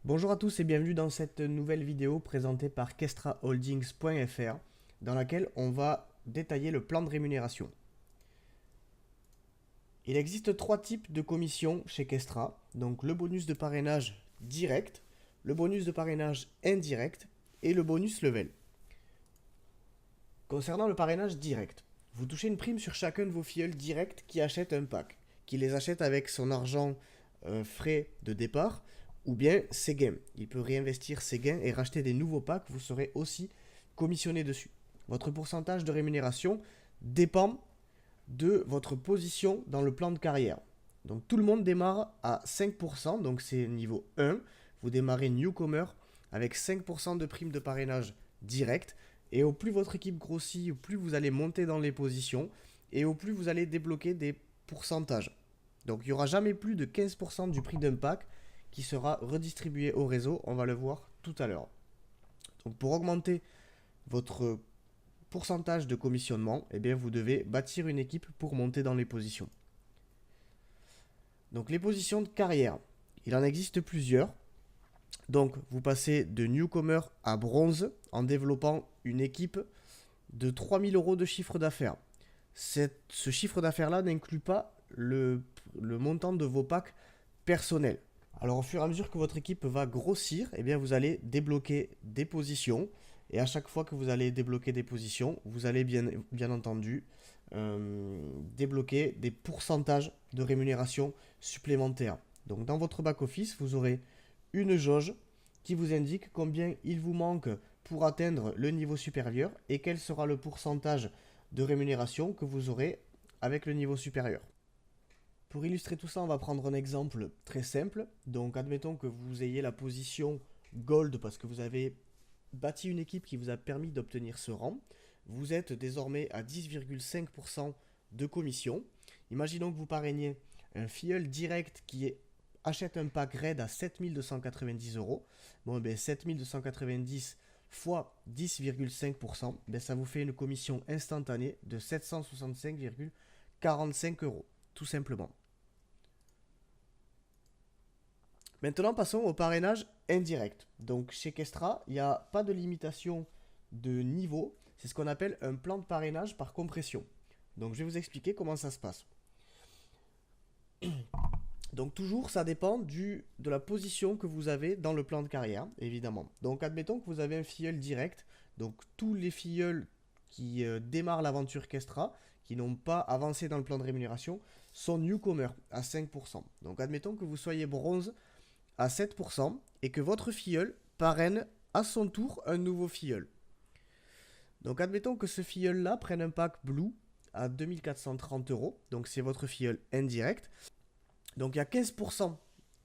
Bonjour à tous et bienvenue dans cette nouvelle vidéo présentée par kestraholdings.fr dans laquelle on va détailler le plan de rémunération. Il existe trois types de commissions chez Kestra, donc le bonus de parrainage direct, le bonus de parrainage indirect et le bonus level. Concernant le parrainage direct, vous touchez une prime sur chacun de vos filleuls directs qui achètent un pack, qui les achète avec son argent frais de départ ou bien ses gains. Il peut réinvestir ses gains et racheter des nouveaux packs, vous serez aussi commissionné dessus. Votre pourcentage de rémunération dépend de votre position dans le plan de carrière. Donc tout le monde démarre à 5%, donc c'est niveau 1. Vous démarrez newcomer avec 5% de prime de parrainage direct. Et au plus votre équipe grossit, au plus vous allez monter dans les positions et au plus vous allez débloquer des pourcentages. Donc il n'y aura jamais plus de 15% du prix d'un pack qui sera redistribué au réseau. On va le voir tout à l'heure. Donc pour augmenter votre pourcentage de commissionnement, eh bien vous devez bâtir une équipe pour monter dans les positions. Donc les positions de carrière, il en existe plusieurs. Donc vous passez de newcomer à bronze en développant une équipe de 3000 euros de chiffre d'affaires. Ce chiffre d'affaires-là n'inclut pas le montant de vos packs personnels. Alors au fur et à mesure que votre équipe va grossir, eh bien, vous allez débloquer des positions. Et à chaque fois que vous allez débloquer des positions, vous allez bien entendu débloquer des pourcentages de rémunération supplémentaires. Donc dans votre back-office, vous aurez une jauge qui vous indique combien il vous manque pour atteindre le niveau supérieur et quel sera le pourcentage de rémunération que vous aurez avec le niveau supérieur. Pour illustrer tout ça, on va prendre un exemple très simple. Donc admettons que vous ayez la position Gold parce que vous avez bâti une équipe qui vous a permis d'obtenir ce rang. Vous êtes désormais à 10,5% de commission. Imaginons que vous parrainiez un filleul direct qui achète un pack raid à 7290 euros. Bon, ben 7290 fois 10,5%, ben ça vous fait une commission instantanée de 765,45 euros, tout simplement. Maintenant, passons au parrainage indirect. Donc, chez Kestra, il n'y a pas de limitation de niveau. C'est ce qu'on appelle un plan de parrainage par compression. Donc, je vais vous expliquer comment ça se passe. Donc, toujours, ça dépend de la position que vous avez dans le plan de carrière, évidemment. Donc, admettons que vous avez un filleul direct. Donc, tous les filleuls qui démarrent l'aventure Kestra, qui n'ont pas avancé dans le plan de rémunération, sont newcomers à 5%. Donc, admettons que vous soyez bronze à 7% et que votre filleul parraine à son tour un nouveau filleul. Donc admettons que ce filleul-là prenne un pack blue à 2430 euros, donc c'est votre filleul indirect. Donc il y a 15%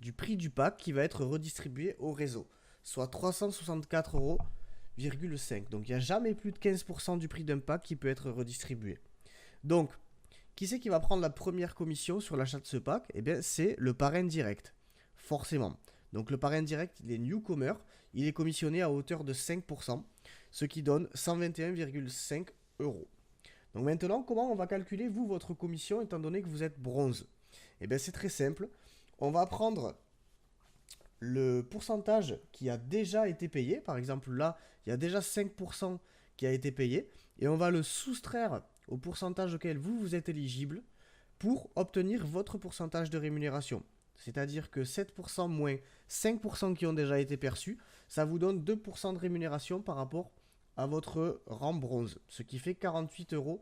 du prix du pack qui va être redistribué au réseau, soit 364,5 euros. Donc il n'y a jamais plus de 15% du prix d'un pack qui peut être redistribué. Donc, qui c'est qui va prendre la première commission sur l'achat de ce pack? Eh bien, c'est le parrain direct, forcément. Donc le parrain direct, il est newcomer, il est commissionné à hauteur de 5%, ce qui donne 121,5 euros. Donc maintenant, comment on va calculer, vous, votre commission, étant donné que vous êtes bronze? Eh bien, c'est très simple. On va prendre le pourcentage qui a déjà été payé. Par exemple, là, il y a déjà 5% qui a été payé. Et on va le soustraire au pourcentage auquel vous êtes éligible pour obtenir votre pourcentage de rémunération. C'est-à-dire que 7% moins 5% qui ont déjà été perçus, ça vous donne 2% de rémunération par rapport à votre rang bronze, ce qui fait 48,6 euros.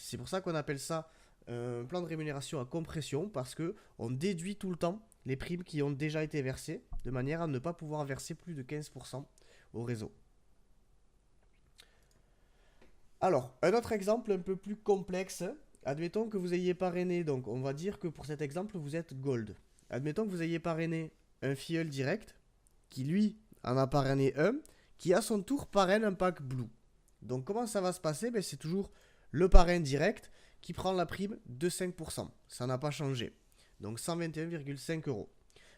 C'est pour ça qu'on appelle ça un plan de rémunération à compression, parce qu'on déduit tout le temps les primes qui ont déjà été versées, de manière à ne pas pouvoir verser plus de 15% au réseau. Alors, un autre exemple un peu plus complexe. Admettons que vous ayez parrainé, donc on va dire que pour cet exemple, vous êtes gold. Admettons que vous ayez parrainé un filleul direct, qui lui en a parrainé un, qui à son tour parraine un pack blue. Donc comment ça va se passer? Ben, c'est toujours le parrain direct qui prend la prime de 5%. Ça n'a pas changé. Donc 121,5 euros.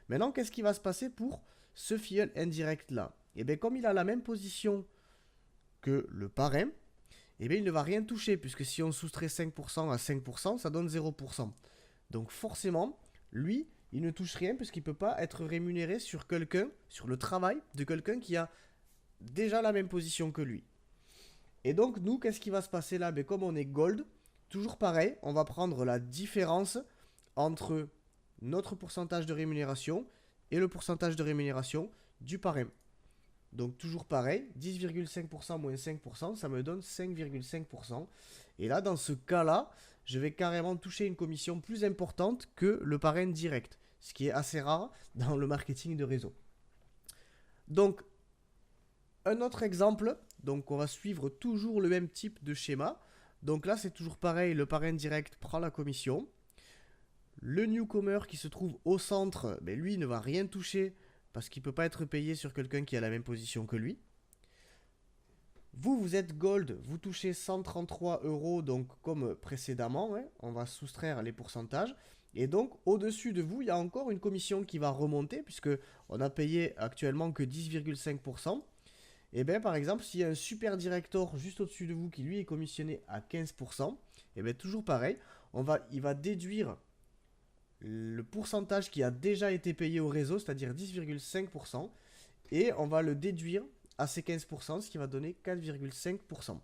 Maintenant, qu'est-ce qui va se passer pour ce filleul indirect là? Et bien comme il a la même position que le parrain, eh bien il ne va rien toucher, puisque si on soustrait 5% à 5%, ça donne 0%. Donc forcément, lui, il ne touche rien puisqu'il ne peut pas être rémunéré sur quelqu'un, sur le travail de quelqu'un qui a déjà la même position que lui. Et donc, nous, qu'est-ce qui va se passer là? Ben, comme on est gold, toujours pareil, on va prendre la différence entre notre pourcentage de rémunération et le pourcentage de rémunération du parrain. Donc toujours pareil, 10,5% moins 5%, ça me donne 5,5%. Et là, dans ce cas-là, je vais carrément toucher une commission plus importante que le parrain direct, ce qui est assez rare dans le marketing de réseau. Donc, un autre exemple, donc on va suivre toujours le même type de schéma. Donc là, c'est toujours pareil, le parrain direct prend la commission. Le newcomer qui se trouve au centre, ben lui ne va rien toucher parce qu'il ne peut pas être payé sur quelqu'un qui a la même position que lui. Vous êtes gold, vous touchez 133 euros, donc comme précédemment, hein, on va soustraire les pourcentages. Et donc, au-dessus de vous, il y a encore une commission qui va remonter, puisque on a payé actuellement que 10,5%. Et bien, par exemple, s'il y a un super director juste au-dessus de vous qui, lui, est commissionné à 15%, et bien, toujours pareil, il va déduire le pourcentage qui a déjà été payé au réseau, c'est-à-dire 10,5%, et on va le déduire à ces 15%, ce qui va donner 4,5%.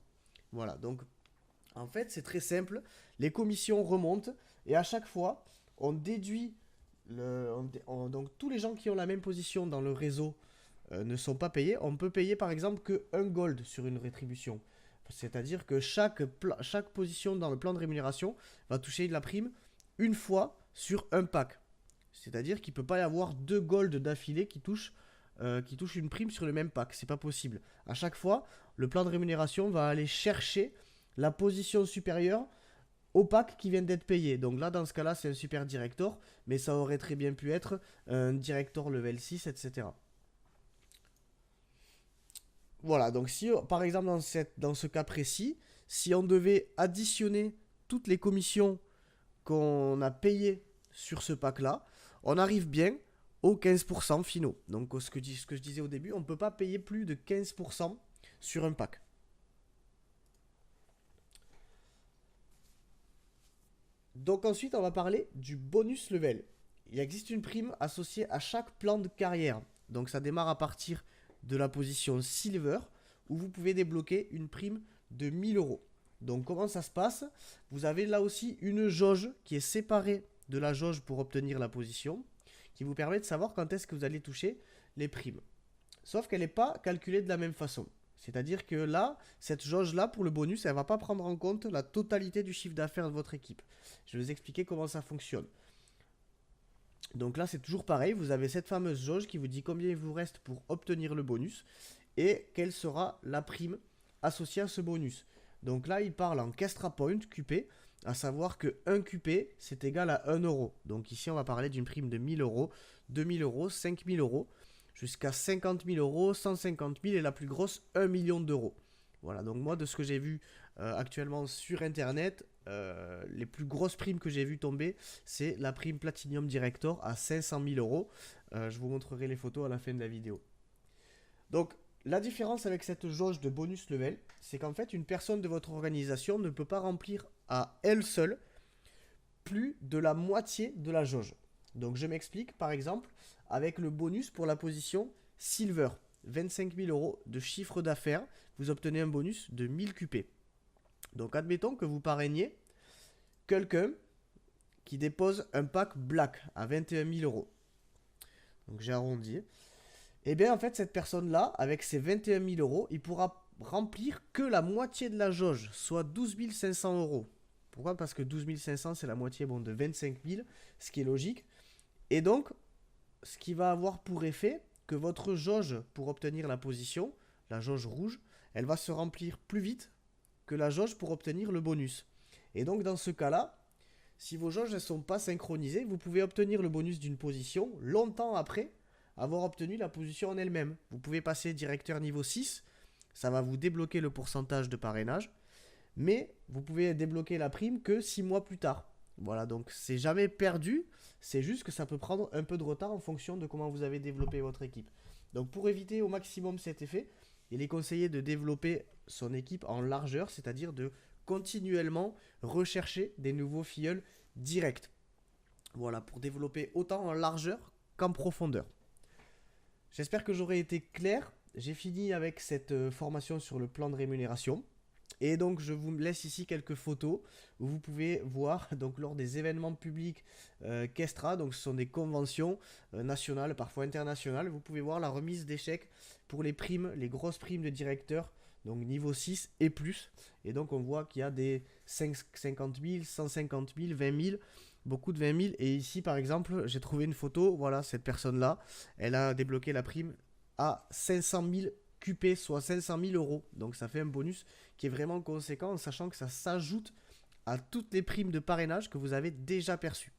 Voilà, donc en fait c'est très simple, les commissions remontent, et à chaque fois on déduit, donc tous les gens qui ont la même position dans le réseau ne sont pas payés. On peut payer par exemple que 1 gold sur une rétribution. C'est-à-dire que chaque position dans le plan de rémunération va toucher de la prime une fois sur un pack. C'est-à-dire qu'il ne peut pas y avoir 2 gold d'affilée qui touchent une prime sur le même pack. C'est pas possible. À chaque fois, le plan de rémunération va aller chercher la position supérieure au pack qui vient d'être payé. Donc là, dans ce cas-là, c'est un super director, mais ça aurait très bien pu être un director level 6, etc. Voilà, donc si par exemple dans ce cas précis, si on devait additionner toutes les commissions qu'on a payées sur ce pack-là, on arrive bien aux 15% finaux. Donc ce que je disais au début, on ne peut pas payer plus de 15% sur un pack. Donc ensuite, on va parler du bonus level. Il existe une prime associée à chaque plan de carrière. Donc ça démarre à partir de la position Silver, où vous pouvez débloquer une prime de 1000 euros. Donc comment ça se passe? Vous avez là aussi une jauge qui est séparée de la jauge pour obtenir la position, qui vous permet de savoir quand est-ce que vous allez toucher les primes. Sauf qu'elle n'est pas calculée de la même façon. C'est-à-dire que là, cette jauge-là, pour le bonus, elle ne va pas prendre en compte la totalité du chiffre d'affaires de votre équipe. Je vais vous expliquer comment ça fonctionne. Donc là, c'est toujours pareil. Vous avez cette fameuse jauge qui vous dit combien il vous reste pour obtenir le bonus et quelle sera la prime associée à ce bonus. Donc là, il parle en Kestra Point, QP, à savoir que 1 QP, c'est égal à 1 euro. Donc ici, on va parler d'une prime de 1000 euros, 2000 euros, 5000 euros, jusqu'à 50 000 euros, 150 000 et la plus grosse, 1 million d'euros. Voilà, donc moi, de ce que j'ai vu actuellement sur Internet, les plus grosses primes que j'ai vu tomber, c'est la prime Platinum Director à 500 000 euros. Je vous montrerai les photos à la fin de la vidéo. Donc, la différence avec cette jauge de bonus level, c'est qu'en fait, une personne de votre organisation ne peut pas remplir à elle seule plus de la moitié de la jauge. Donc, je m'explique, par exemple, avec le bonus pour la position Silver, 25 000 euros de chiffre d'affaires, vous obtenez un bonus de 1000 QP. Donc, admettons que vous parrainiez quelqu'un qui dépose un pack Black à 21 000 euros. Donc, j'ai arrondi. Et bien, en fait, cette personne-là, avec ses 21 000 euros, il pourra remplir que la moitié de la jauge, soit 12 500 euros. Pourquoi? Parce que 12 500, c'est la moitié de 25 000, ce qui est logique. Et donc, ce qui va avoir pour effet que votre jauge pour obtenir la position, la jauge rouge, elle va se remplir plus vite que la jauge pour obtenir le bonus. Et donc, dans ce cas-là, si vos jauges ne sont pas synchronisées, vous pouvez obtenir le bonus d'une position longtemps après avoir obtenu la position en elle-même. Vous pouvez passer directeur niveau 6, ça va vous débloquer le pourcentage de parrainage, mais vous pouvez débloquer la prime que 6 mois plus tard. Voilà, donc c'est jamais perdu, c'est juste que ça peut prendre un peu de retard en fonction de comment vous avez développé votre équipe. Donc pour éviter au maximum cet effet, il est conseillé de développer son équipe en largeur, c'est-à-dire de continuellement rechercher des nouveaux filleuls directs. Voilà, pour développer autant en largeur qu'en profondeur. J'espère que j'aurai été clair. J'ai fini avec cette formation sur le plan de rémunération. Et donc je vous laisse ici quelques photos où vous pouvez voir donc lors des événements publics Kestra, donc ce sont des conventions nationales, parfois internationales, vous pouvez voir la remise des chèques pour les primes, les grosses primes de directeur, donc niveau 6 et plus. Et donc on voit qu'il y a des 50 000, 150 000, 20 000, beaucoup de 20 000. Et ici par exemple j'ai trouvé une photo, voilà cette personne-là, elle a débloqué la prime à 500 000 QP, soit 500 000 euros. Donc ça fait un bonus qui est vraiment conséquent, en sachant que ça s'ajoute à toutes les primes de parrainage que vous avez déjà perçues.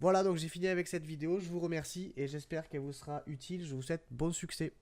Voilà, donc j'ai fini avec cette vidéo. Je vous remercie et j'espère qu'elle vous sera utile. Je vous souhaite bon succès.